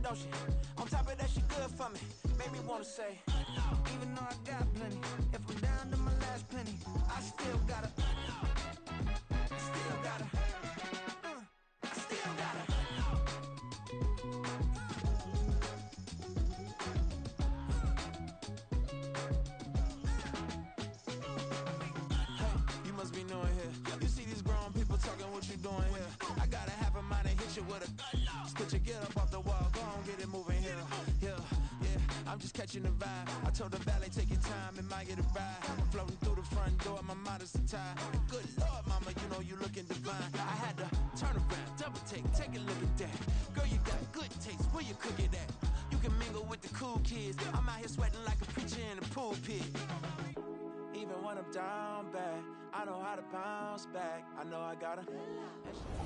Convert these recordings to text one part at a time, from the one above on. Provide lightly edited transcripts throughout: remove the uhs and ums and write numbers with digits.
don't she? On top of that, she good for me. Made me wanna say, even though I got plenty, if I'm down to my last penny, I still gotta, still gotta, still gotta. Hey, you must be new in here. You see these grown people talking, what you doing here? I gotta have a mind and hit you with a stitch you, get up off the wall, go on, get it moving here. Yeah, I'm just catching the vibe. I told the valet, take your time, it might get a ride. Floating through the front door, my modest attire. Good Lord, mama, you know you looking divine. I had to turn around, double take a look at that. Girl, you got good taste, where you cook it at? You can mingle with the cool kids. I'm out here sweating like a preacher in a pulpit. Even when I'm down bad, I know how to bounce back. I know I gotta.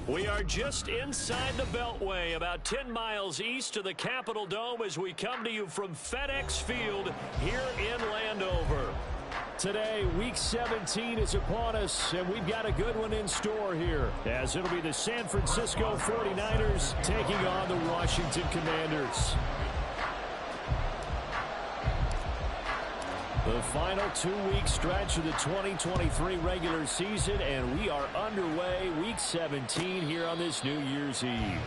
We are just inside the Beltway, about 10 miles east of the Capitol Dome as we come to you from FedEx Field here in Landover. Today, Week 17 is upon us, and we've got a good one in store here, as it'll be the San Francisco 49ers taking on the Washington Commanders. The final 2-week stretch of the 2023 regular season, and we are underway Week 17 here on this New Year's Eve.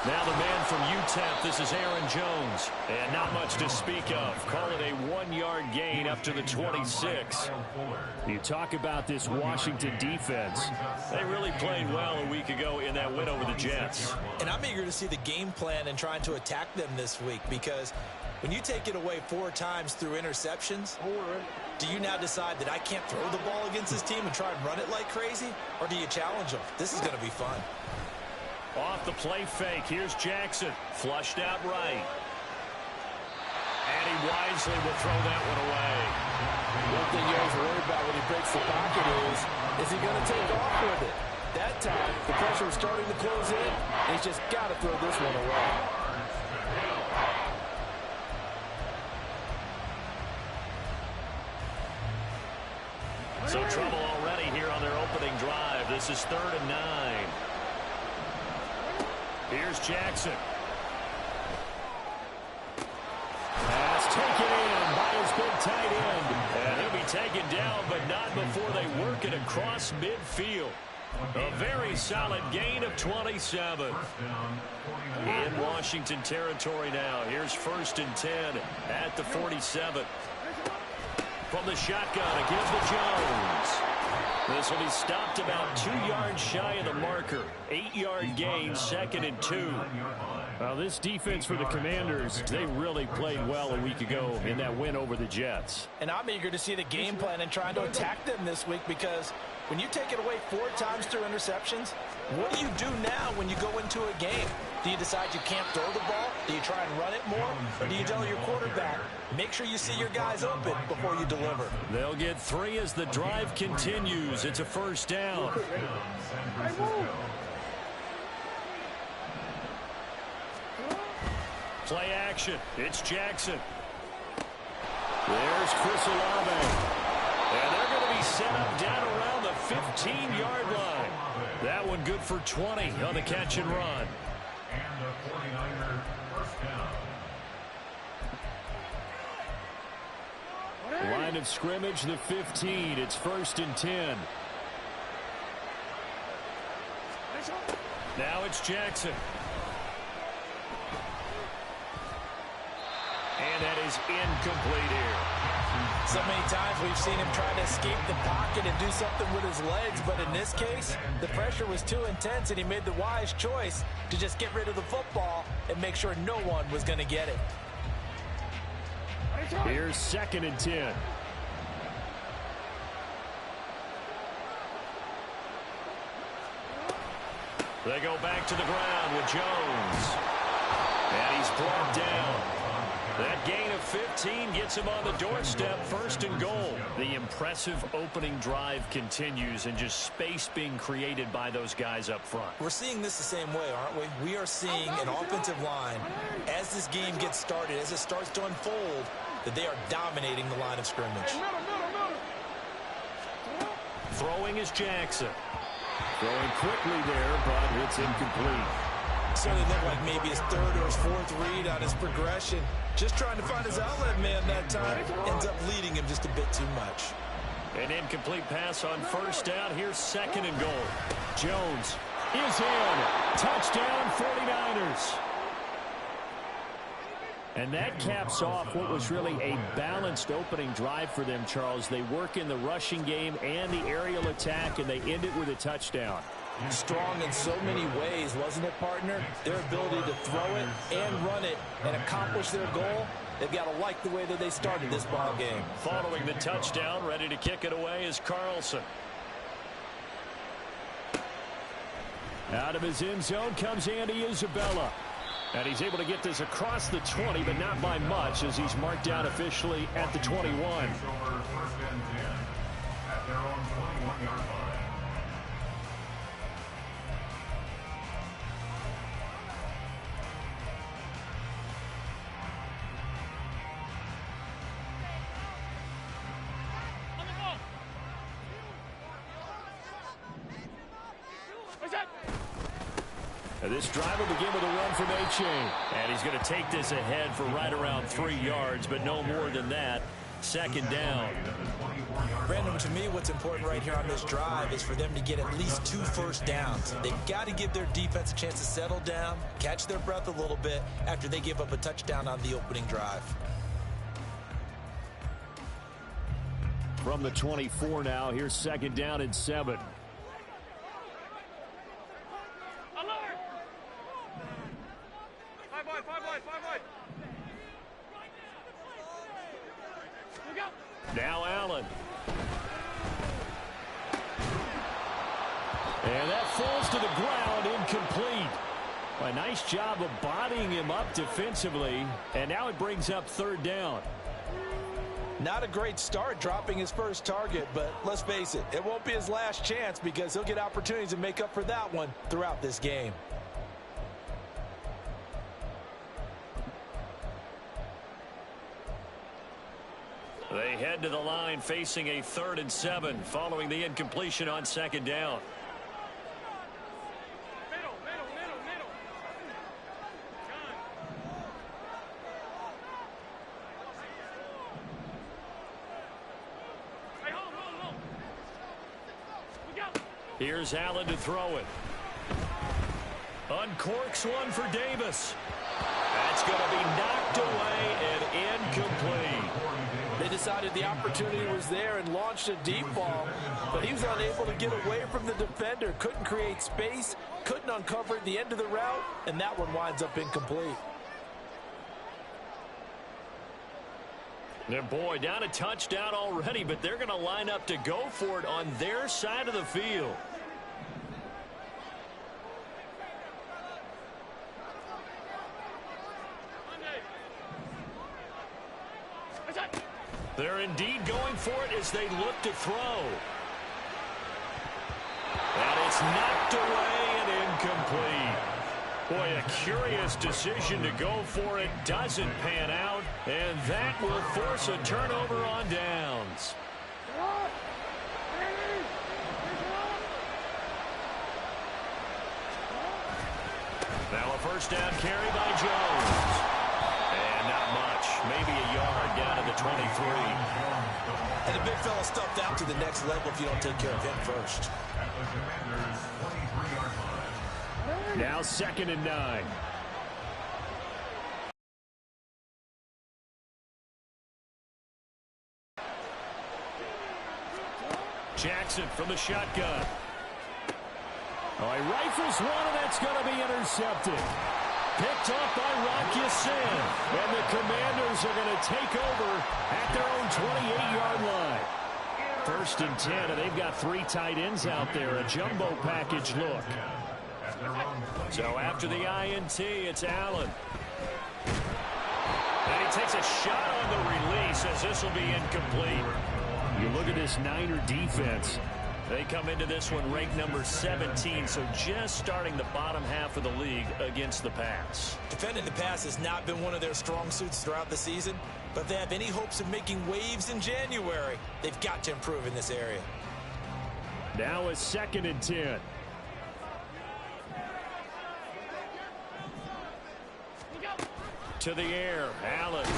Now the man from UTEP, this is Aaron Jones. And not much to speak of. Call it a 1-yard gain up to the 26. You talk about this Washington defense. They really played well a week ago in that win over the Jets. And I'm eager to see the game plan and trying to attack them this week, because when you take it away 4 times through interceptions, do you now decide that I can't throw the ball against this team and try and run it like crazy? Or do you challenge them? This is going to be fun. Off the play fake, here's Jackson. Flushed out right. And he wisely will throw that one away. One thing you always worry about when he breaks the pocket is he going to take off with it? That time, the pressure was starting to close in, and he's just got to throw this one away. So trouble already here on their opening drive. This is 3rd and 9. Here's Jackson. Pass taken in by his big tight end. And he'll be taken down, but not before they work it across midfield. A very solid gain of 27. In Washington territory now. Here's 1st and 10 at the 47. From the shotgun, it gives to Jones. This will be stopped about 2 yards shy of the marker. 8-yard gain, 2nd and 2. Well, this defense for the Commanders, they really played well a week ago in that win over the Jets. And I'm eager to see the game plan and trying to attack them this week, because when you take it away 4 times through interceptions, what do you do now when you go into a game? Do you decide you can't throw the ball? Do you try and run it more? Or do you tell your quarterback, make sure you see your guys open before you deliver? They'll get 3 as the drive continues. It's a 1st down. Play action. It's Jackson. There's Chris Olave. And they're going to be set up down around the 15-yard line. That one good for 20 on the catch and run. And the 49er first down. Line of scrimmage, the 15. It's 1st and 10. Now it's Jackson. And that is incomplete here. So many times we've seen him try to escape the pocket and do something with his legs, but in this case, the pressure was too intense and he made the wise choice to just get rid of the football and make sure no one was going to get it. Here's 2nd and 10. They go back to the ground with Jones. And he's brought down. That gain of 15 gets him on the doorstep, 1st and goal. The impressive opening drive continues, and just space being created by those guys up front. We're seeing this the same way, aren't we? We are seeing an offensive line, as this game gets started, as it starts to unfold, that they are dominating the line of scrimmage. Throwing is Jackson. Throwing quickly there, but it's incomplete. Certainly looked like maybe his 3rd or his 4th read on his progression. Just trying to find his outlet man that time. Ends up leading him just a bit too much. An incomplete pass on 1st down. Here's 2nd and goal. Jones is in. Touchdown, 49ers. And that caps off what was really a balanced opening drive for them, Charles. They work in the rushing game and the aerial attack, and they end it with a touchdown. Strong in so many ways, wasn't it, partner? Their ability to throw it and run it and accomplish their goal, they've got to like the way that they started this ball game. Following the touchdown, ready to kick it away is Carlson. Out of his end zone comes Andy Isabella. And he's able to get this across the 20, but not by much, as he's marked down officially at the 21. At their own 21-yard line. This drive will begin with a run from A-Chain. And he's going to take this ahead for right around 3 yards, but no more than that. 2nd down. Brandon, to me, what's important right here on this drive is for them to get at least 2 first downs. They've got to give their defense a chance to settle down, catch their breath a little bit after they give up a touchdown on the opening drive. From the 24 now, here's 2nd down and 7. Now Allen. And that falls to the ground, incomplete. A nice job of bodying him up defensively. And now it brings up 3rd down. Not a great start dropping his first target, but let's face it, it won't be his last chance because he'll get opportunities to make up for that one throughout this game. They head to the line facing a 3rd and 7 following the incompletion on 2nd down. Here's Allen to throw it. Uncorks one for Davis. That's going to be knocked away and incomplete. They decided the opportunity was there and launched a deep ball, but he was unable to get away from the defender. Couldn't create space, couldn't uncover the end of the route, and that one winds up incomplete. And boy, down a touchdown already, but they're going to line up to go for it on their side of the field. They're indeed going for it as they look to throw. And it's knocked away and incomplete. Boy, a curious decision to go for it. Doesn't pan out. And that will force a turnover on downs. Now a 1st down carry by Jones. And not much. Maybe a yard down to the 23. And the big fella stuffed out to the next level if you don't take care of him first. Now 2nd and 9. Jackson from the shotgun. Oh, he rifles one, and that's going to be intercepted. Picked off by Rock Ya-Sin. And the Commanders are going to take over at their own 28-yard line. 1st and 10, and they've got 3 tight ends out there. A jumbo package look. So after the INT, it's Allen. And he takes Gets a shot on the release as this will be incomplete. You look at this Niner defense. They come into this one ranked number 17, so just starting the bottom half of the league against the pass. Defending the pass has not been one of their strong suits throughout the season, but if they have any hopes of making waves in January, they've got to improve in this area. Now a 2nd and 10. To the air, Allen. A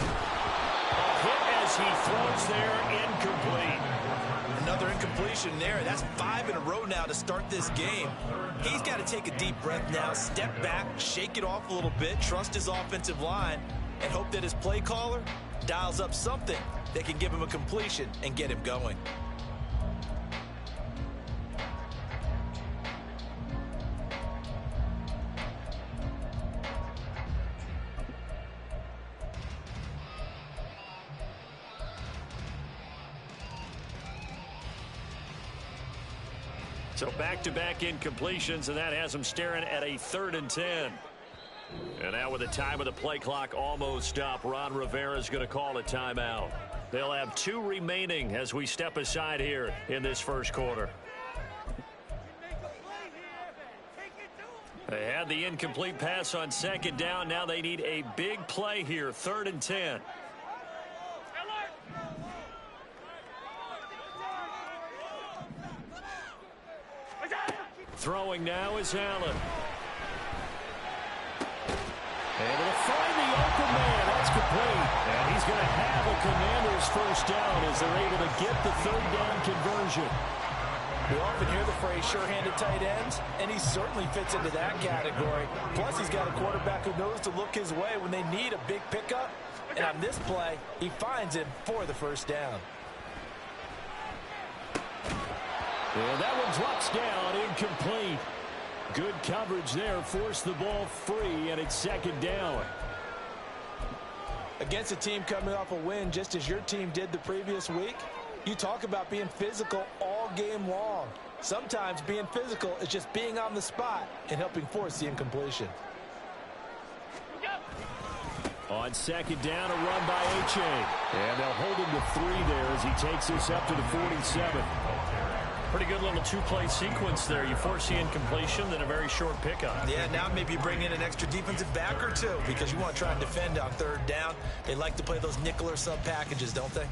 hit as he throws there, incomplete. Another incompletion there. That's 5 in a row now to start this game. He's got to take a deep breath now, step back, shake it off a little bit, trust his offensive line, and hope that his play caller dials up something that can give him a completion and get him going. So back-to-back incompletions, and that has them staring at a 3rd and 10. And now with the time of the play clock almost up, Ron Rivera is going to call a timeout. They'll have 2 remaining as we step aside here in this first quarter. They had the incomplete pass on 2nd down. Now they need a big play here, 3rd and 10. Throwing now is Allen. Able to find the open man. That's complete. And he's going to have a Commanders first down as they're able to get the 3rd down conversion. We often hear the phrase sure-handed tight ends, and he certainly fits into that category. Plus, he's got a quarterback who knows to look his way when they need a big pickup. And on this play, he finds him for the first down. And that one drops down, incomplete. Good coverage there, forced the ball free, and it's 2nd down. Against a team coming off a win just as your team did the previous week, you talk about being physical all game long. Sometimes being physical is just being on the spot and helping force the incompletion. On 2nd down, a run by H.A. And they'll hold him to 3 there as he takes this up to the 47. Pretty good little 2-play sequence there. You force the incompletion, then a very short pickup. Yeah, now maybe you bring in an extra defensive back or 2 because you want to try and defend on 3rd down. They like to play those nickel or sub packages, don't they?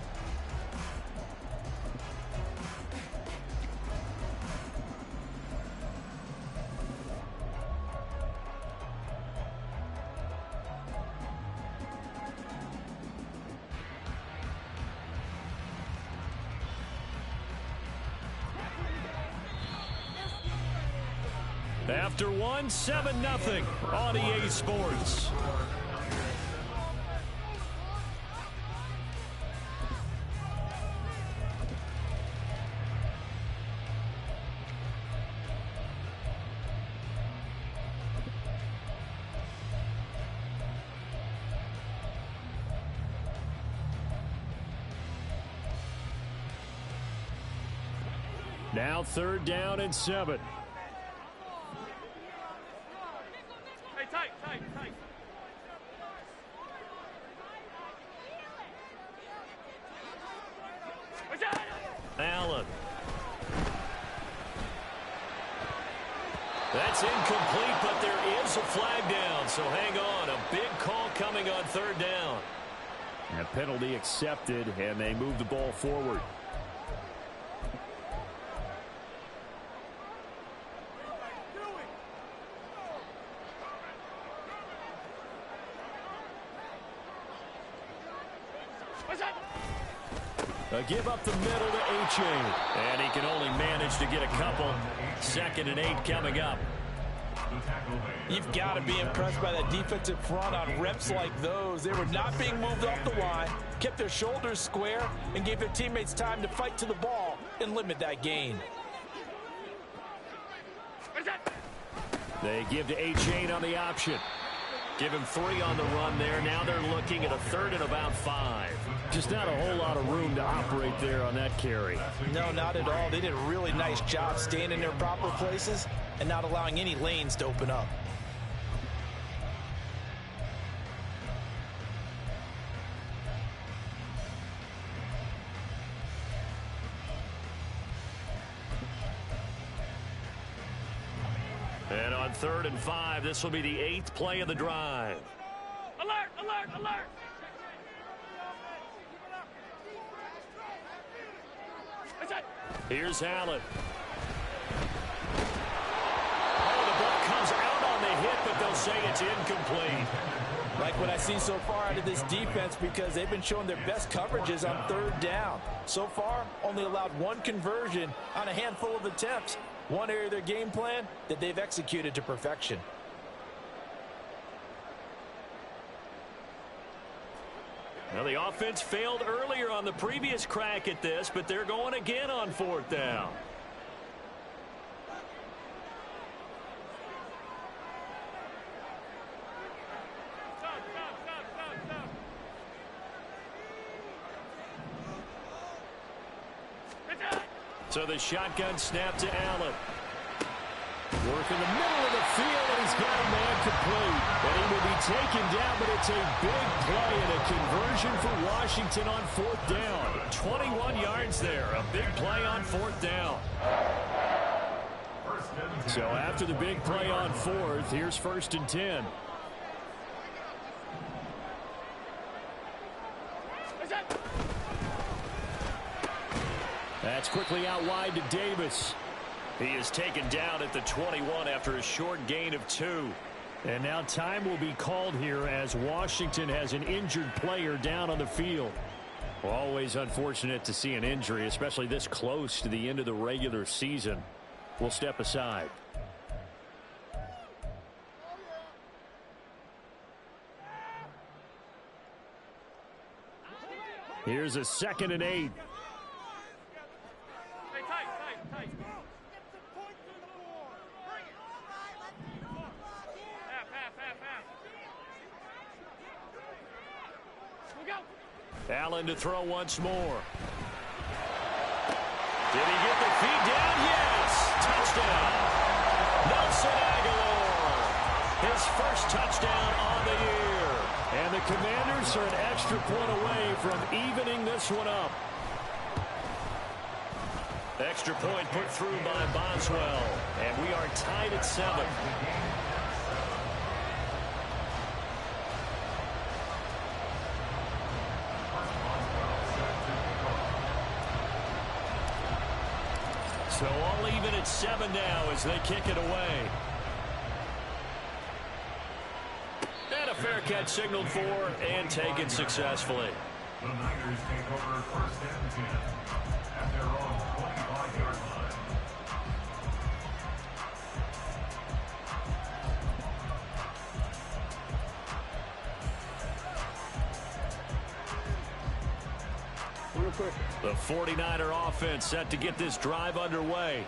After 1, 7-0 on EA Sports. Now 3rd down and 7. Allen. That's incomplete, but there is a flag down, so hang on. A big call coming on 3rd down. A penalty accepted, and they move the ball forward. A give up the middle to H.A. And he can only manage to get a couple. 2nd and 8 coming up. You've got to be impressed by that defensive front on reps like those. They were not being moved off the line, kept their shoulders square, and gave their teammates time to fight to the ball and limit that gain. They give to H.A. on the option. Give him 3 on the run there. Now they're looking at a 3rd and about 5. Just not a whole lot of room to operate there on that carry. No, not at all. They did a really nice job staying in their proper places and not allowing any lanes to open up. on 3rd and 5. This will be the 8th play of the drive. Alert, alert, alert. Here's Allen. Oh, the ball comes out on the hit, but they'll say it's incomplete. Like what I see so far out of this defense, because they've been showing their best coverages on 3rd down. So far, only allowed 1 conversion on a handful of attempts. One area of their game plan that they've executed to perfection. Now, the offense failed earlier on the previous crack at this, but they're going again on 4th down. So the shotgun snap to Allen. Work in the middle of the field, and he's got a man complete. And he will be taken down, but it's a big play and a conversion for Washington on 4th down. 21 yards there, a big play on 4th down. So after the big play on 4th, here's 1st and 10. That's quickly out wide to Davis. He is taken down at the 21 after a short gain of 2. And now time will be called here as Washington has an injured player down on the field. Always unfortunate to see an injury, especially this close to the end of the regular season. We'll step aside. Here's a 2nd and 8. Allen to throw once more. Did he get the feet down? Yes! Touchdown! Nelson Aguilar! His first touchdown on the year. And the Commanders are an extra point away from evening this one up. Extra point put through by Boswell. And we are tied at 7. So all even at 7 now as they kick it away. And a fair catch signaled for and taken successfully. The Niners take over 1st and 10 at their own 25-yard line. The 49er offense set to get this drive underway.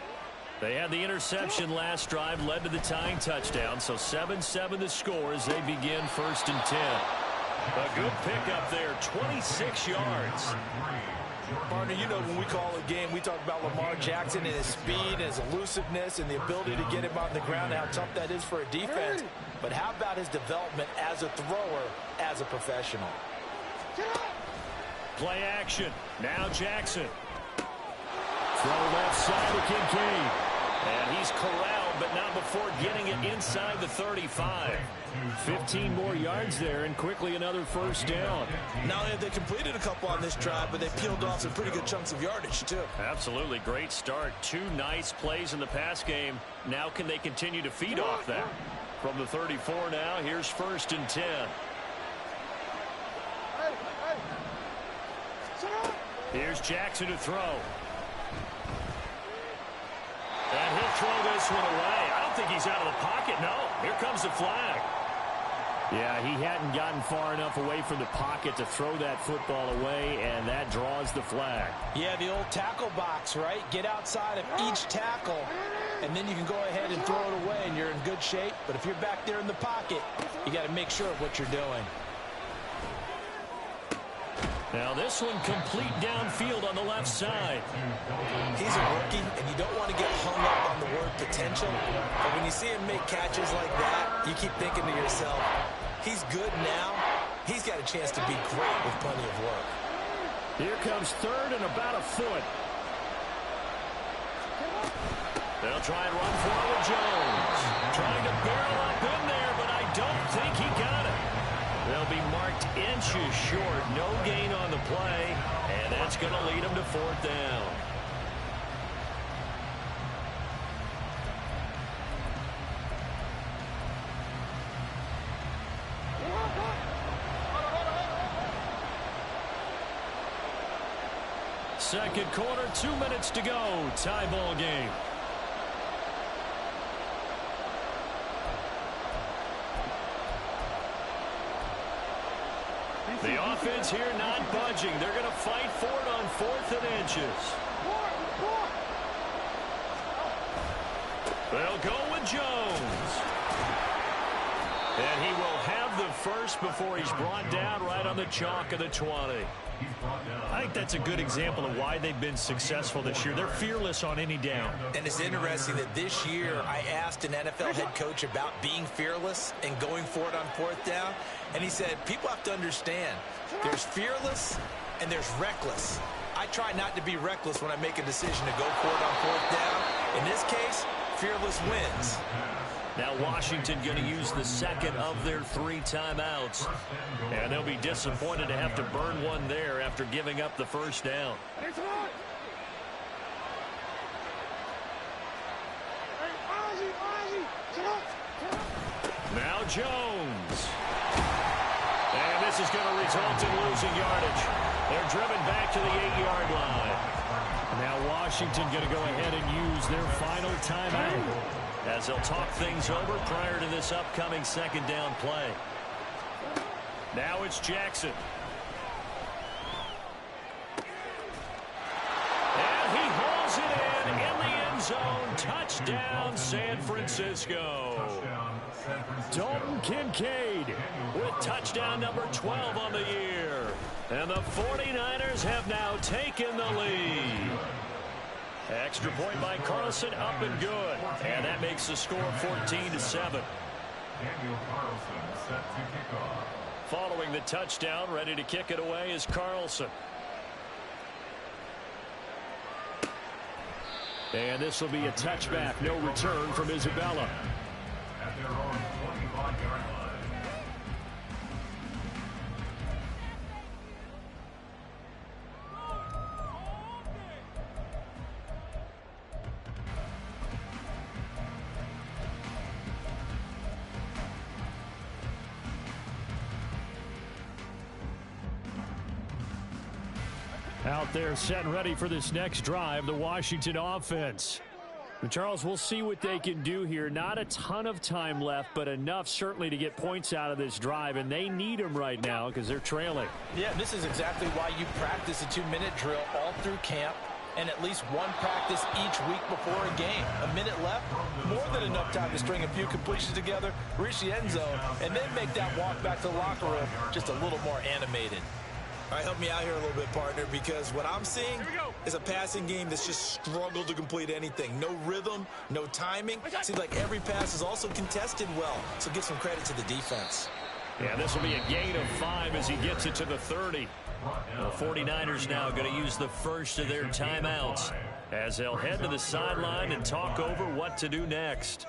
They had the interception last drive, led to the tying touchdown, so 7-7 the score as they begin 1st and 10. A good pickup there, 26 yards. Partner, you know when we call a game, we talk about Lamar Jackson and his speed, his elusiveness, and the ability to get him on the ground and how tough that is for a defense. But how about his development as a thrower, as a professional? Play action. Now Jackson. Throw left side to Kincaid. And he's corralled, but not before getting it inside the 35. 15 more yards there, and quickly another 1st down. Not only have they completed a couple on this drive, but they peeled off some pretty good chunks of yardage, too. Absolutely. Great start. 2 nice plays in the pass game. Now can they continue to feed off that? From the 34 now, here's 1st and 10. Here's Jackson to throw. And he'll throw this one away. I don't think he's out of the pocket. No, here comes the flag. Yeah, he hadn't gotten far enough away from the pocket to throw that football away, and that draws the flag. Yeah, the old tackle box, right? Get outside of each tackle, and then you can go ahead and throw it away, and you're in good shape. But if you're back there in the pocket, you got to make sure of what you're doing. Now this one complete downfield on the left side. He's a rookie, and you don't want to get hung up on the word potential. But when you see him make catches like that, you keep thinking to yourself, he's good now. He's got a chance to be great with plenty of work. Here comes 3rd and about a foot. They'll try and run for it with Jones. Trying to barrel up in there, but I don't think he got it. They'll be marked inches short. No gain on the play, and that's going to lead them to fourth down. Second quarter, 2 minutes to go. Tie ball game. The offense here not budging. They're going to fight for it on 4th and inches. They'll go with Jones. And he will have the first before he's brought down right on the chalk of the 20. I think that's a good example of why they've been successful this year. They're fearless on any down. And it's interesting that this year I asked an NFL head coach about being fearless and going for it on 4th down. And he said, people have to understand, there's fearless and there's reckless. I try not to be reckless when I make a decision to go for it on 4th down. In this case, fearless wins. Now Washington going to use the second of their 3 timeouts. And they'll be disappointed to have to burn one there after giving up the first down. Now Jones. And this is going to result in losing yardage. They're driven back to the 8-yard line. Now Washington going to go ahead and use their final timeout as they'll talk things over prior to this upcoming second down play. Now it's Jackson. And he hauls it in the end zone. Touchdown, San Francisco. Dalton Kincaid with touchdown number 12 on the year. And the 49ers have now taken the lead. Extra point by Carlson, up and good. And that makes the score 14-7. Following the touchdown, ready to kick it away is Carlson. And this will be a touchback, no return from Isabella. At their own 25-yard line. Out there set and ready for this next drive, the Washington offense. And Charles, we'll see what they can do here. Not a ton of time left, but enough certainly to get points out of this drive, and they need them right now because they're trailing. Yeah, this is exactly why you practice a 2-minute drill all through camp and at least one practice each week before a game. A minute left, more than enough time to string a few completions together, reach the end zone, and then make that walk back to the locker room just a little more animated. All right, help me out here a little bit, partner, because what I'm seeing is a passing game that's just struggled to complete anything. No rhythm, no timing. Seems like every pass is also contested well, so give some credit to the defense. Yeah, this will be a gain of 5 as he gets it to the 30. The 49ers now going to use the first of their timeouts as they'll head to the sideline and talk over what to do next.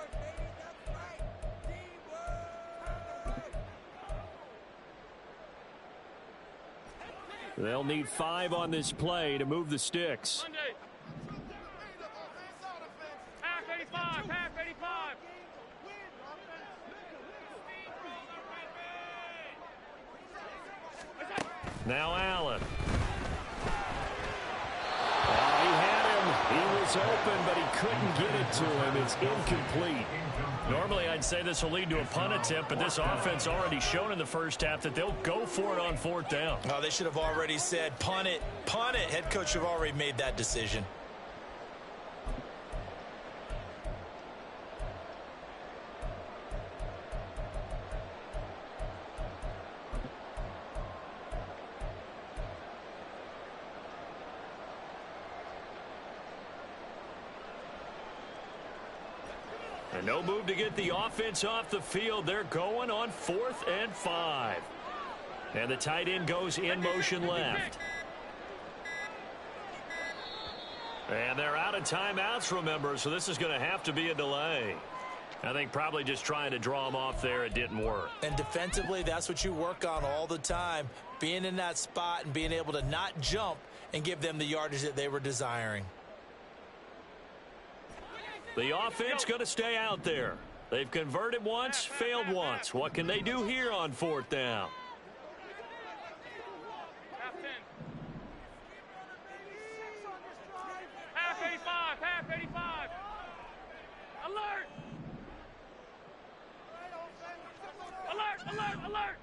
They'll need 5 on this play to move the sticks. Half 85, half 85. Now Allen. He had him. He was open, but he couldn't get it to him. It's incomplete. Normally, I'd say this will lead to a punt attempt, but this offense already shown in the first half that they'll go for it on 4th down. Oh, they should have already said, punt it, punt it. Head coach should have already made that decision. And no move to get the offense off the field. They're going on 4th and 5. And the tight end goes in motion left. And they're out of timeouts, remember, so this is going to have to be a delay. I think probably just trying to draw him off there. It didn't work. And defensively, that's what you work on all the time. Being in that spot and being able to not jump and give them the yardage that they were desiring. The offense going to stay out there. They've converted once, failed once. What can they do here on 4th down? Half 85, half 85. Alert! Alert, alert, alert!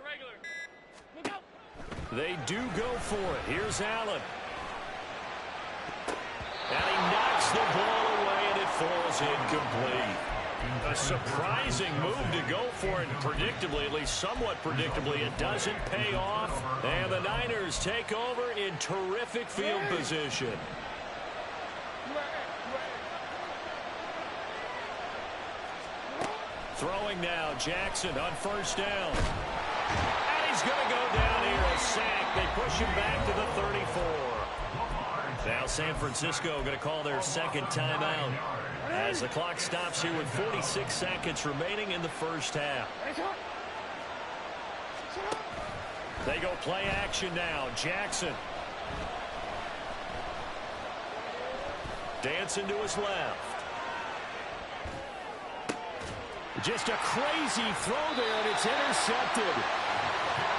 Regular. Look out! They do go for it. Here's Allen. And he knocks the ball away, and it falls incomplete. A surprising move to go for it, predictably, at least somewhat predictably. It doesn't pay off, and the Niners take over in terrific field position. Throwing now, Jackson on 1st down. And he's going to go down here, a sack. They push him back to the 34. Now San Francisco going to call their second timeout as the clock stops here with 46 seconds remaining in the first half. They go play action now. Jackson. Dancing to his left. Just a crazy throw there, and it's intercepted.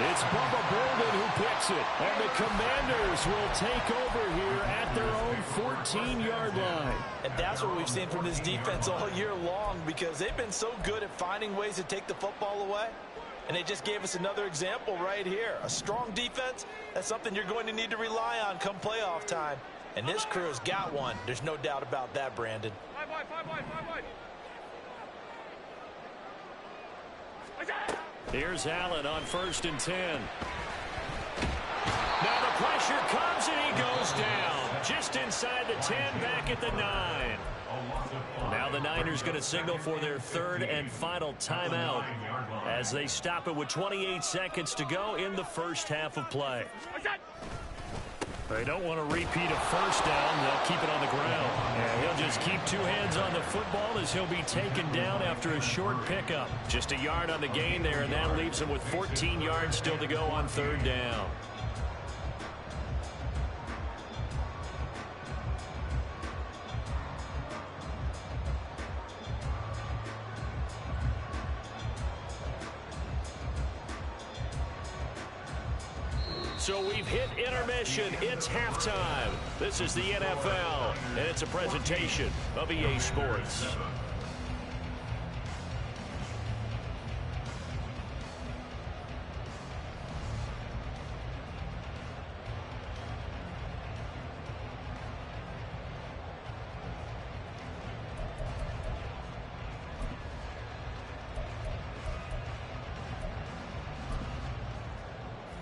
It's Bubba Bolden who picks it. And the Commanders will take over here at their own 14-yard line. And that's what we've seen from this defense all year long, because they've been so good at finding ways to take the football away. And they just gave us another example right here. A strong defense, that's something you're going to need to rely on come playoff time. And this crew has got one. There's no doubt about that, Brandon. Five wide. Here's Allen on 1st and 10. Now the pressure comes and he goes down. Just inside the 10, back at the 9. Now the Niners going to signal for their 3rd and final timeout as they stop it with 28 seconds to go in the first half of play. They don't want to repeat a 1st down. They'll keep it on the ground. And he'll just keep 2 hands on the football as he'll be taken down after a short pickup. Just a yard on the gain there, and that leaves him with 14 yards still to go on 3rd down. So we've hit intermission. It's halftime. This is the NFL, and it's a presentation of EA Sports.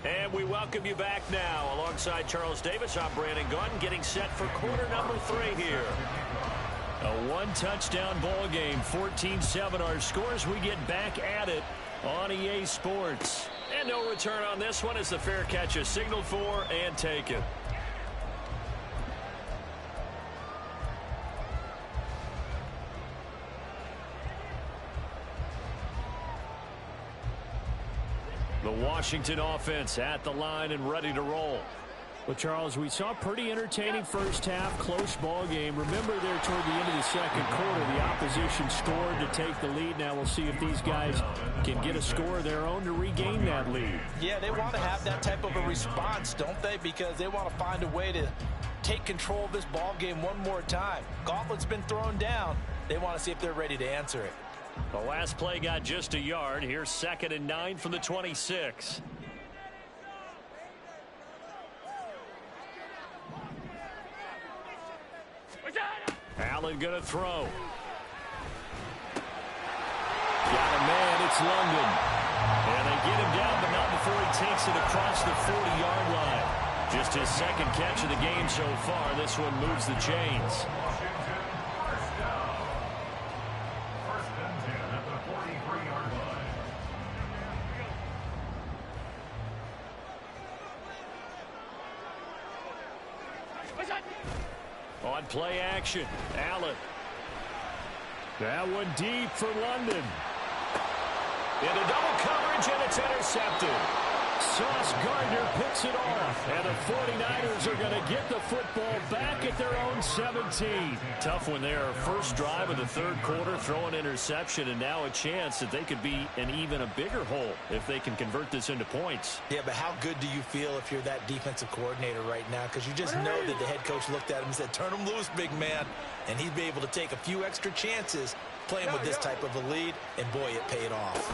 And we welcome you back now. Alongside Charles Davis, I'm Brandon Gaudin, getting set for quarter number 3 here. A 1-touchdown ball game, 14-7 our scores. We get back at it on EA Sports. And no return on this one as the fair catch is signaled for and taken. The Washington offense at the line and ready to roll. Well, Charles, we saw a pretty entertaining first half, close ball game. Remember there toward the end of the second quarter, the opposition scored to take the lead. Now we'll see if these guys can get a score of their own to regain that lead. Yeah, they want to have that type of a response, don't they? Because they want to find a way to take control of this ball game one more time. Gauntlet's been thrown down. They want to see if they're ready to answer it. The last play got just a yard. Here's 2nd and 9 from the 26. Allen going to throw. Got a man. It's London. And they get him down, but not before he takes it across the 40-yard line. Just his 2nd catch of the game so far. This one moves the chains. On play action, Allen. That one deep for London. Into double coverage, and it's intercepted. Sauce Gardner picks it off, and the 49ers are going to get the football back at their own 17. Tough one there. First drive of the third quarter, throw an interception, and now a chance that they could be in even a bigger hole if they can convert this into points. Yeah, but how good do you feel if you're that defensive coordinator right now? Because you just know that the head coach looked at him and said, turn him loose, big man. And he'd be able to take a few extra chances playing with this type of a lead, and boy, it paid off.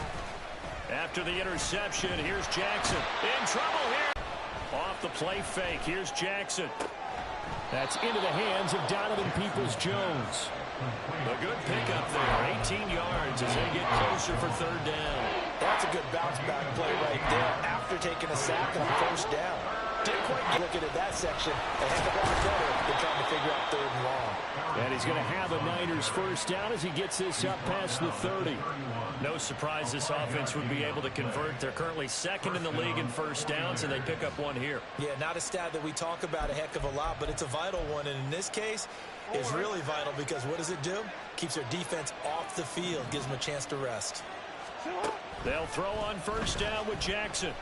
After the interception, here's Jackson. In trouble here. Off the play fake, here's Jackson. That's into the hands of Donovan Peoples-Jones. A good pickup there, 18 yards as they get closer for third down. That's a good bounce-back play right there after taking a sack on first down. Didn't quite get looking at that section. A heck of a lot better than trying to figure out third and long. And he's going to have a Niners first down as he gets this up past the 30. No surprise this offense would be able to convert. They're currently second in the league in first downs, and they pick up one here. Yeah, not a stat that we talk about a heck of a lot, but it's a vital one. And in this case, it's really vital because what does it do? Keeps their defense off the field, gives them a chance to rest. They'll throw on first down with Jackson.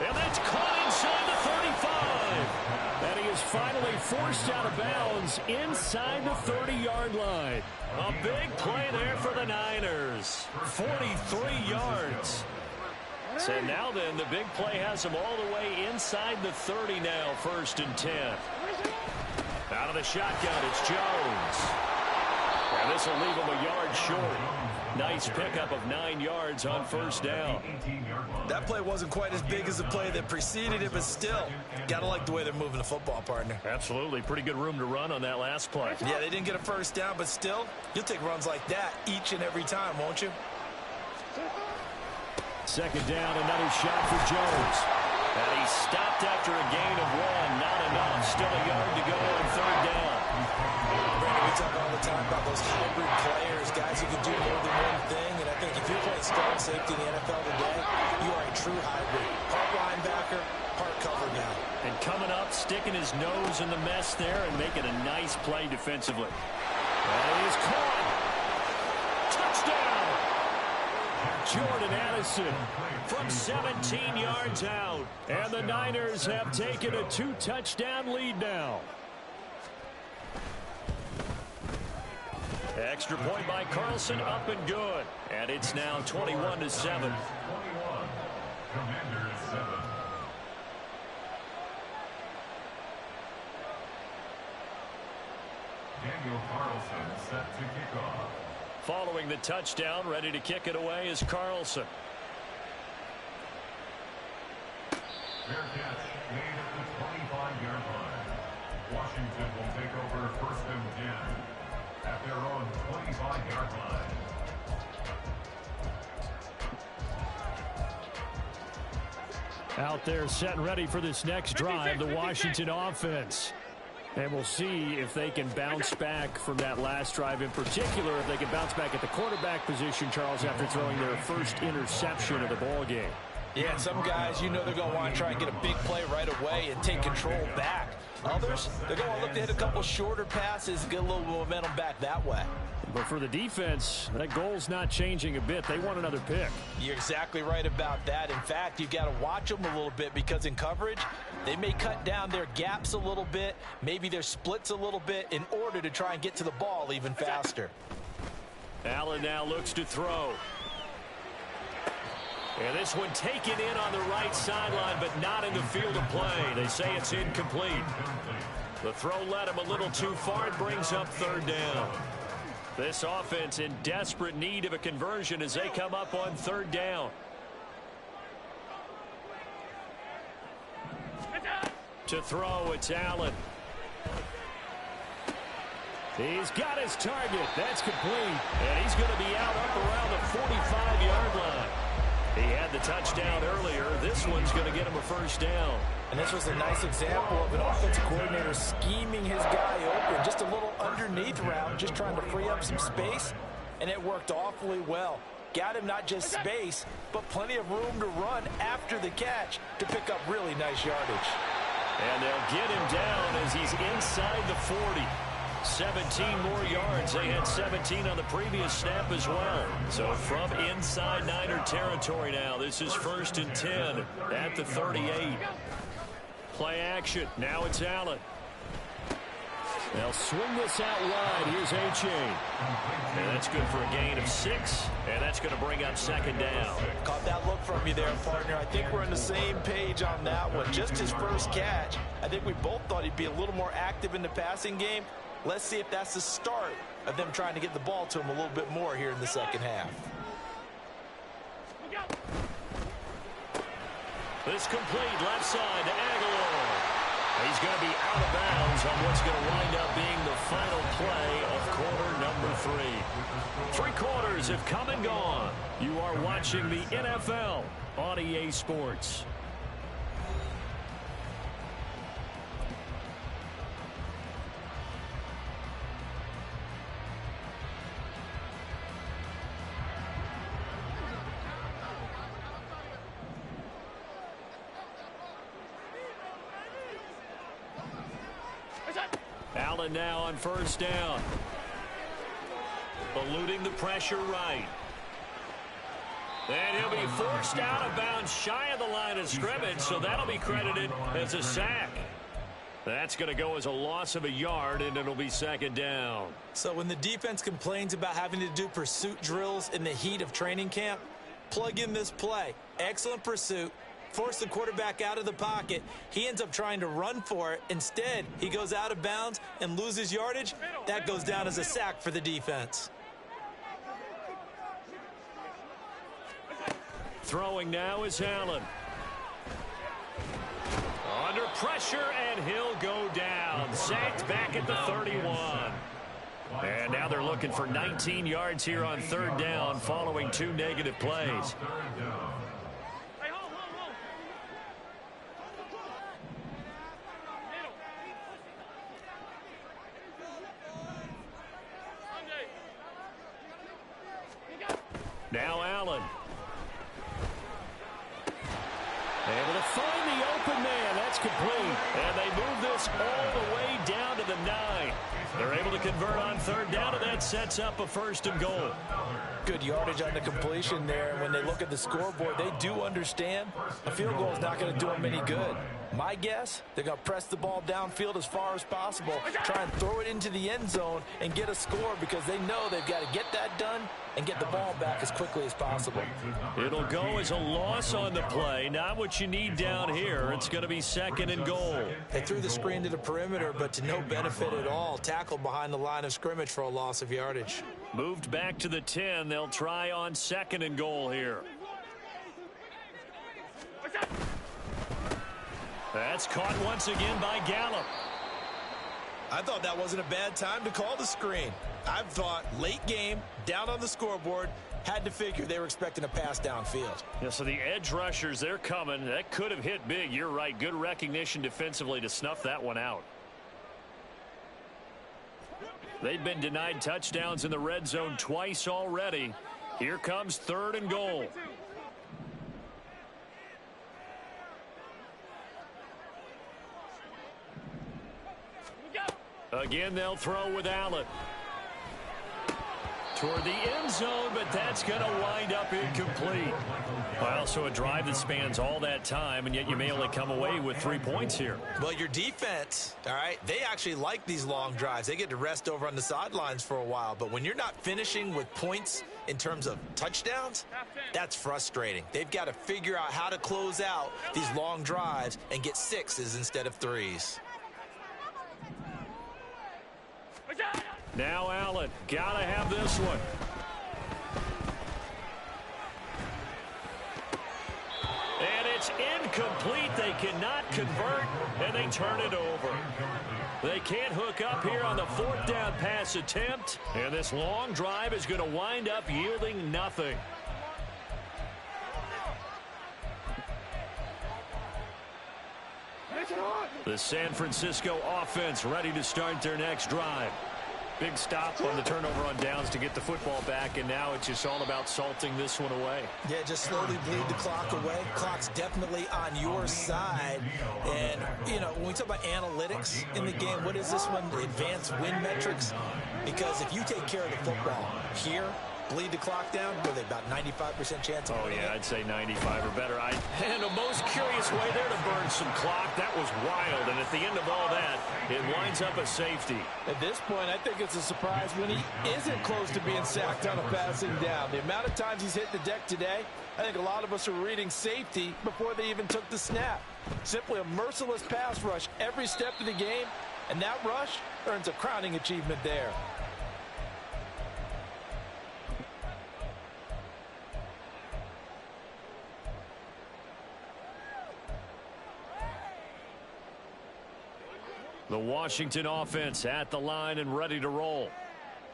And that's caught inside the 35. And he is finally forced out of bounds inside the 30-yard line. A big play there for the Niners. 43 yards. So now then, the big play has them all the way inside the 30 now, 1st and 10. Out of the shotgun, it's Jones. And this will leave him a yard short. Nice pickup of 9 yards on first down. That play wasn't quite as big as the play that preceded it, but still, gotta like the way they're moving the football, partner. Absolutely. Pretty good room to run on that last play. Yeah, they didn't get a first down, but still, you'll take runs like that each and every time, won't you? Second down, another shot for Jones. And he stopped after a gain of 1. Not enough. Still a yard to go on third down. Brandon, we talk all the time about those hybrid players, guys who can do more than one thing. And I think if you're playing strong safety in the NFL today, you are a true hybrid. Part linebacker, part cover guy. And coming up, sticking his nose in the mess there and making a nice play defensively. And he's caught. Touchdown! Jordan Addison from 17 yards out. And the Niners have taken a 2-touchdown lead now. Extra point by Carlson, up and good. And it's now 21-7. 21. Commanders 7. Daniel Carlson set to kick off. Following the touchdown, ready to kick it away is Carlson. Fair catch made at the 25-yard line. Washington will take over 1st and 10 at their own 25-yard line. Out there set and ready for this next drive, the Washington offense. And we'll see if they can bounce back from that last drive, in particular, if they can bounce back at the quarterback position, Charles, after throwing their first interception of the ball game. Yeah, and some guys, you know they're going to want to try and get a big play right away and take control back. Others, they're going to look to hit a couple shorter passes, get a little momentum back that way. But for the defense, that goal's not changing a bit. They want another pick. You're exactly right about that. In fact, you've got to watch them a little bit because in coverage, they may cut down their gaps a little bit, maybe their splits a little bit in order to try and get to the ball even faster. Allen now looks to throw. And this one taken in on the right sideline, but not in the field of play. They say it's incomplete. The throw led him a little too far. It brings up third down. This offense in desperate need of a conversion as they come up on third down. To throw, it's Allen. He's got his target. That's complete. And he's going to be out up around the 45-yard line. He had the touchdown earlier. This one's going to get him a first down. And this was a nice example of an offensive coordinator scheming his guy open. Just a little underneath route, just trying to free up some space. And it worked awfully well. Got him not just space, but plenty of room to run after the catch to pick up really nice yardage. And they'll get him down as he's inside the 40. 17 more yards. They had 17 on the previous snap as well. So from inside Niner territory now, this is 1st and 10 at the 38. Play action. Now it's Allen. They'll swing this out wide. Here's A-Chain. And that's good for a gain of 6. And that's going to bring up 2nd down. Caught that look from you there, partner. I think we're on the same page on that one. Just his first catch. I think we both thought he'd be a little more active in the passing game. Let's see if that's the start of them trying to get the ball to him a little bit more here in the second half. This complete left side to Aguilar. He's going to be out of bounds on what's going to wind up being the final play of quarter number 3. 3 quarters have come and gone. You are watching the NFL on EA Sports. Allen now on 1st down. Eluding the pressure right. And he'll be forced out of bounds shy of the line of scrimmage, so that'll be credited as a sack. That's going to go as a loss of a yard, and it'll be 2nd down. So when the defense complains about having to do pursuit drills in the heat of training camp, plug in this play. Excellent pursuit. Force the quarterback out of the pocket. He ends up trying to run for it. Instead, he goes out of bounds and loses yardage. That goes down as a sack for the defense. Throwing now is Allen. Under pressure, and he'll go down. Sacked back at the 31. And now they're looking for 19 yards here on 3rd down following 2 negative plays. Now Allen. Able to find the open man. That's complete. And they move this all the way down to the 9. They're able to convert on 3rd down, and that sets up a 1st and goal. Good yardage on the completion there. When they look at the scoreboard, they do understand a field goal is not going to do them any good. My guess, they're going to press the ball downfield as far as possible, try and throw it into the end zone and get a score because they know they've got to get that done and get the ball back as quickly as possible. It'll go as a loss on the play. Not what you need down here. It's going to be 2nd and goal. They threw the screen to the perimeter, but to no benefit at all. Tackled behind the line of scrimmage for a loss of yardage. Moved back to the 10. They'll try on 2nd and goal here. That's caught once again by Gallup. I thought that wasn't a bad time to call the screen. I thought late game, down on the scoreboard, had to figure they were expecting a pass downfield. Yeah, so the edge rushers, they're coming. That could have hit big. You're right. Good recognition defensively to snuff that one out. They've been denied touchdowns in the red zone twice already. Here comes 3rd and goal. Again, they'll throw with Allen. Toward the end zone, but that's going to wind up incomplete. Well, so a drive that spans all that time, and yet you may only come away with 3 points here. Well, your defense, all right, they actually like these long drives. They get to rest over on the sidelines for a while. But when you're not finishing with points in terms of touchdowns, that's frustrating. They've got to figure out how to close out these long drives and get 6s instead of 3s. Now Allen, gotta have this one. And it's incomplete. They cannot convert, and they turn it over. They can't hook up here on the 4th down pass attempt, and this long drive is going to wind up yielding nothing. The San Francisco offense ready to start their next drive. Big stop on the turnover on downs to get the football back, and now it's just all about salting this one away. Yeah, just slowly bleed the clock away. Clock's definitely on your side. And, you know, when we talk about analytics in the game, what is this one? The advanced win metrics? Because if you take care of the football here, bleed the clock down, were they about 95% chance of winning? Yeah, I'd say 95 or better. And a most curious way there to burn some clock. That was wild, and at the end of all that, it lines up a safety. At this point, I think it's a surprise when he isn't close to being sacked on a passing down. The amount of times he's hit the deck today, I think a lot of us are reading safety before they even took the snap. Simply a merciless pass rush every step of the game, and that rush earns a crowning achievement there. The Washington offense at the line and ready to roll.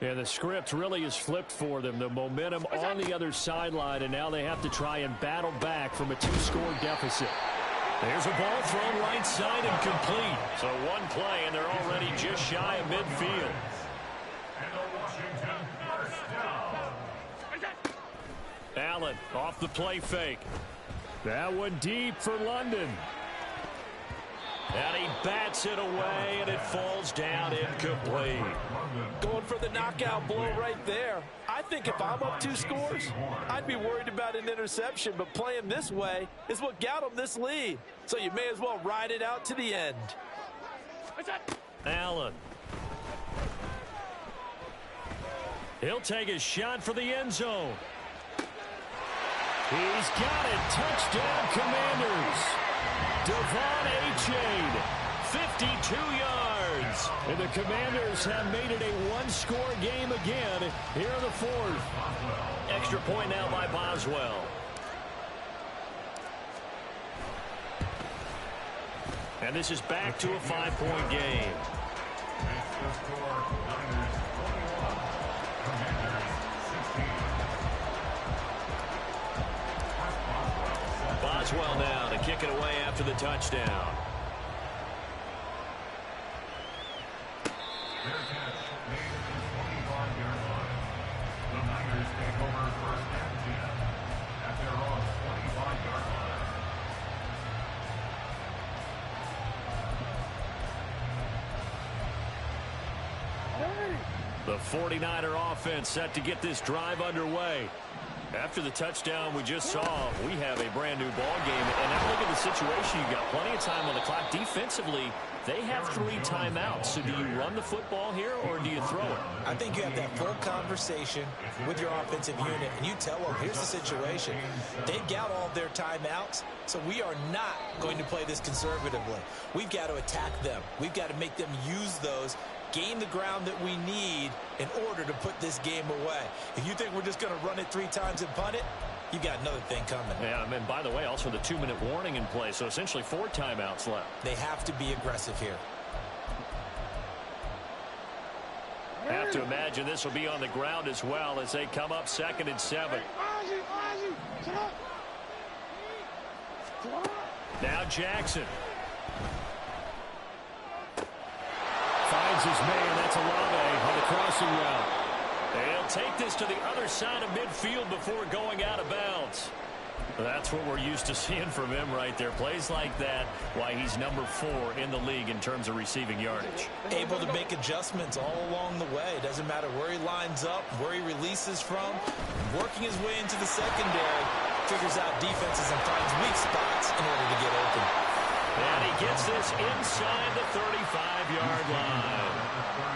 And the script really is flipped for them. The momentum on the other sideline, and now they have to try and battle back from a 2-score deficit. There's a ball thrown right side and complete. So one play, and they're already just shy of midfield. And the Washington first down. Allen off the play fake. That one deep for London. And he bats it away, and it falls down incomplete. Going for the knockout blow right there. I think if I'm up 2 scores, I'd be worried about an interception, but playing this way is what got him this lead. So you may as well ride it out to the end. Allen. He'll take a shot for the end zone. He's got it. Touchdown, Commanders. Devon Achane, 52 yards. And the Commanders have made it a 1-score game again here in the 4th. Extra point now by Boswell. And this is back to a 5-point game. Boswell now to kick it away after the touchdown. Their catch made at the 25-yard line. The Niners take over first and 10 at their own 25-yard line. The 49er offense set to get this drive underway. After the touchdown we just saw, we have a brand new ball game. And now look at the situation. You've got plenty of time on the clock. Defensively, they have 3 timeouts. So do you run the football here or do you throw it? I think you have that full conversation with your offensive unit, and you tell them, here's the situation. They've got all their timeouts, so we are not going to play this conservatively. We've got to attack them. We've got to make them use those, gain the ground that we need in order to put this game away. If you think we're just going to run it 3 times and punt it, you got another thing coming. Yeah, and by the way, also the 2-minute warning in play, so essentially 4 timeouts left. They have to be aggressive here. Have to imagine this will be on the ground as well as they come up 2nd and 7. Now Jackson. Finds his man. That's Olave on the crossing route. They'll take this to the other side of midfield before going out of bounds. That's what we're used to seeing from him right there. Plays like that, why he's number 4 in the league in terms of receiving yardage. Able to make adjustments all along the way. Doesn't matter where he lines up, where he releases from. Working his way into the secondary. Figures out defenses and finds weak spots in order to get open. And he gets this inside the 35-yard line.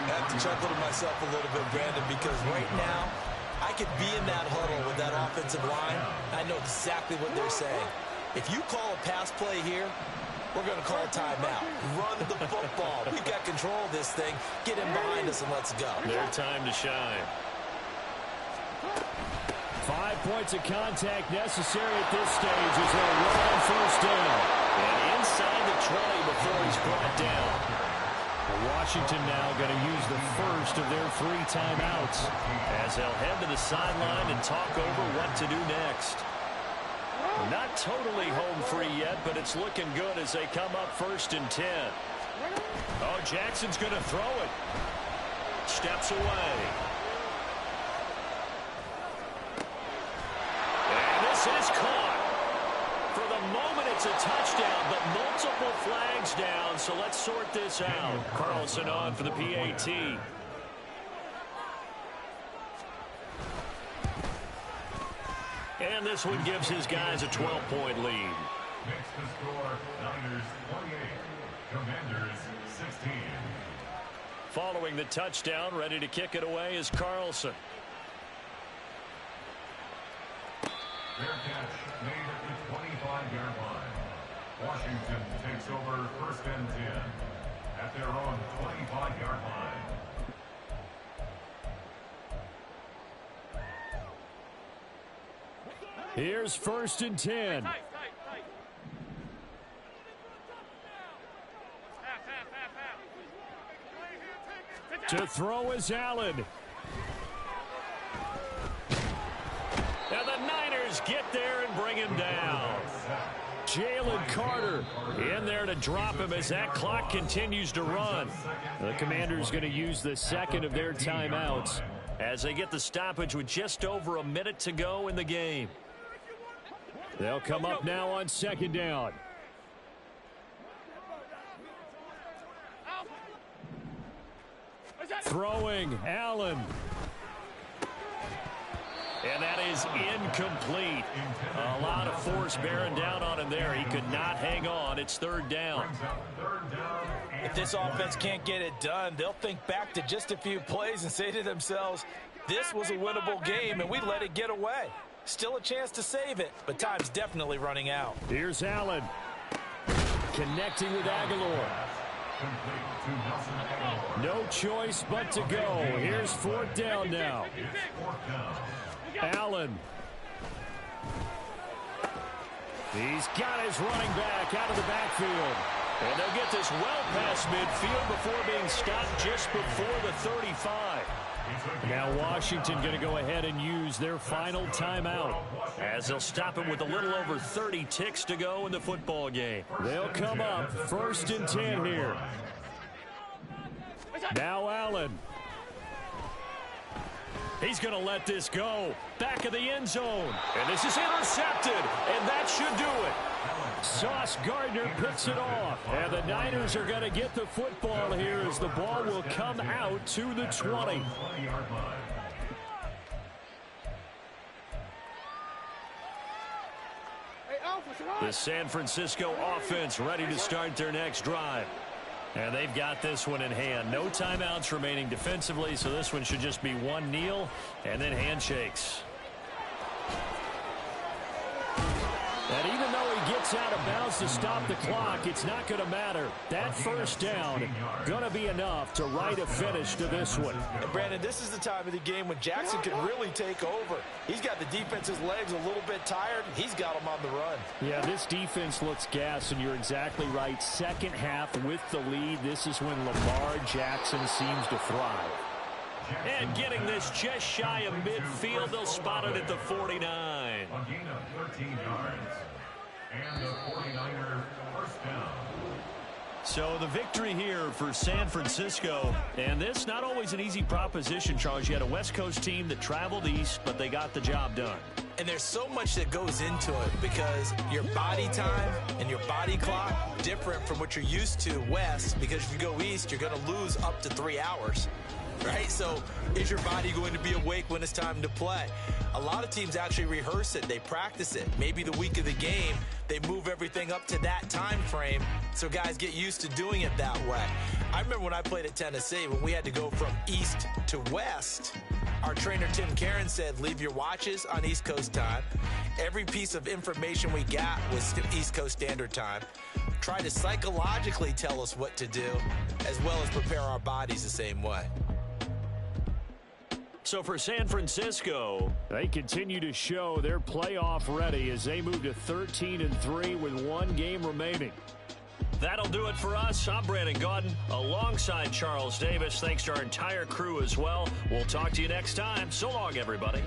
I have to chuckle to myself a little bit, Brandon, because right now, I could be in that huddle with that offensive line. I know exactly what they're saying. If you call a pass play here, we're going to call a timeout. Run the football. We've got control of this thing. Get in behind us and let's go. Their time to shine. 5 points of contact necessary at this stage as they'll run on first down. And inside the 20 before he's brought down. Washington now going to use the first of their 3 timeouts as they'll head to the sideline and talk over what to do next. Not totally home free yet, but it's looking good as they come up 1st and 10. Oh, Jackson's going to throw it. Steps away. And this is caught. For the moment, it's a touchdown, but multiple flags down, so let's sort this out. Carlson on for the PAT. And this one gives his guys a 12-point lead. Makes the score Niners 28, Commanders 16. Following the touchdown, ready to kick it away is Carlson. Fair catch made at the 25-yard line. Washington takes over 1st and 10 at their own 25-yard line. Here's 1st and 10. Tight. Half. To throw is Allen. And the Niners get there and bring him down. Jalen Carter in there to drop him as that clock continues to run. The Commanders going to use the second of their timeouts as they get the stoppage with just over a minute to go in the game. They'll come up now on 2nd down. Throwing, Allen. And that is incomplete. A lot of force bearing down on him there. He could not hang on. It's 3rd down. If this offense can't get it done, they'll think back to just a few plays and say to themselves, this was a winnable game and we let it get away. Still a chance to save it, but time's definitely running out. Here's Allen. Connecting with Aguilar. No choice but to go. Here's 4th down now. Allen. He's got his running back out of the backfield. And they'll get this well past midfield before being stopped just before the 35. Now Washington going to go ahead and use their final timeout, as they'll stop him with a little over 30 ticks to go in the football game. They'll come up 1st and 10 here. Now Allen. He's going to let this go. Back of the end zone. And this is intercepted, and that should do it. Sauce Gardner picks it off. And the Niners are going to get the football here as the ball will come out to the 20. The San Francisco offense ready to start their next drive. And they've got this one in hand. No timeouts remaining defensively, so this one should just be one kneel and then handshakes. And even though he gets out of bounds to stop the clock, it's not going to matter. That 1st down going to be enough to write a finish to this one. And Brandon, this is the time of the game when Jackson can really take over. He's got the defense's legs a little bit tired. He's got them on the run. Yeah, this defense looks gassed, and you're exactly right. 2nd half with the lead, this is when Lamar Jackson seems to thrive. And getting this just shy of midfield, they'll spot it at the 49. A gain of 13 yards. And the 49er 1st down. So the victory here for San Francisco. And this not always an easy proposition, Charles. You had a West Coast team that traveled east, but they got the job done. And there's so much that goes into it because your body time and your body clock different from what you're used to west, because if you go east, you're going to lose up to 3 hours. Right? So is your body going to be awake when it's time to play? A lot of teams actually rehearse it. They practice it. Maybe the week of the game, they move everything up to that time frame so guys get used to doing it that way. I remember when I played at Tennessee, when we had to go from east to west, our trainer Tim Karen said, leave your watches on East Coast time. Every piece of information we got was East Coast Standard Time. Try to psychologically tell us what to do, as well as prepare our bodies the same way. So for San Francisco, they continue to show they're playoff ready as they move to 13-3 with 1 game remaining. That'll do it for us. I'm Brandon Gaudin alongside Charles Davis. Thanks to our entire crew as well. We'll talk to you next time. So long, everybody.